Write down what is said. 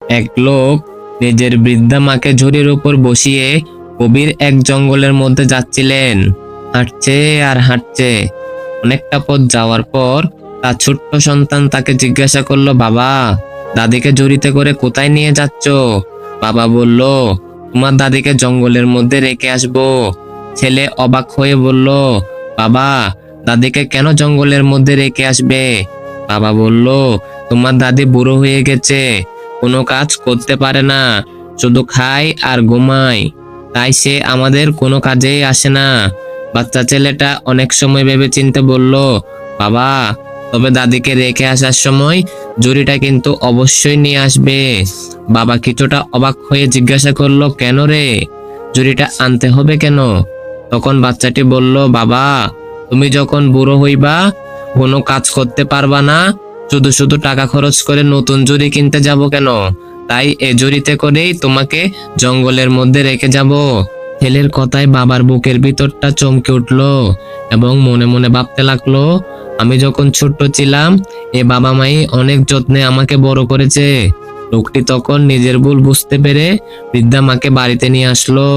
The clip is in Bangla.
এক লোক নিজের বৃদ্ধা মাকে ঝুড়ির উপর বসিয়ে গভীর এক জঙ্গলের মধ্যে যাচ্ছিলেন। হাঁটছে আর হাঁটছে। অনেকটা পথ যাওয়ার পর তার ছোট্ট সন্তান তাকে জিজ্ঞাসা করলো, বাবা, দাদিকে ঝুড়িতে করে কোথায় নিয়ে যাচ্ছ? বাবা বলল, তোমার দাদিকে জঙ্গলের মধ্যে রেখে আসবো। ছেলে অবাক হয়ে বলল, বাবা, দাদিকে কেন জঙ্গলের মধ্যে রেখে আসবে? বাবা বলল, তোমার দাদি বুড়ো হয়ে গেছে, কোনো কাজ করতে পারে না, শুধু খায় আর ঘুমায়, তাই সে আমাদের কোনো কাজেই আসে না। বাচ্চা ছেলেটা অনেক সময় ভেবেচিন্তে বলল, বাবা, তবে দাদিকে রেখে আসার সময় ঝুড়িটা কিন্তু অবশ্যই নিয়ে আসবে। বাবা কিছুটা অবাক হয়ে জিজ্ঞাসা করলো, কেন রে, ঝুড়িটা আনতে হবে কেন? তখন বাচ্চাটি বলল, বাবা, তুমি যখন বুড়ো হইবা, কোনো কাজ করতে পারবা না, শুধু শুধু টাকা খরচ করে নতুন ঝুড়ি কিনতে যাব কেন? তাই এ ঝুড়িতে করেই তোমাকে জঙ্গলের মধ্যে রেখে যাব। ছেলের কথায় বাবার বুকের ভিতরটা চমকে উঠলো এবং মনে মনে ভাবতে লাগলো, আমি যখন ছোট্ট ছিলাম এ বাবা মাই অনেক যত্নে আমাকে বড় করেছে। লোকটি তখন নিজের ভুল বুঝতে পেরে বৃদ্ধা মাকে বাড়িতে নিয়ে আসলো।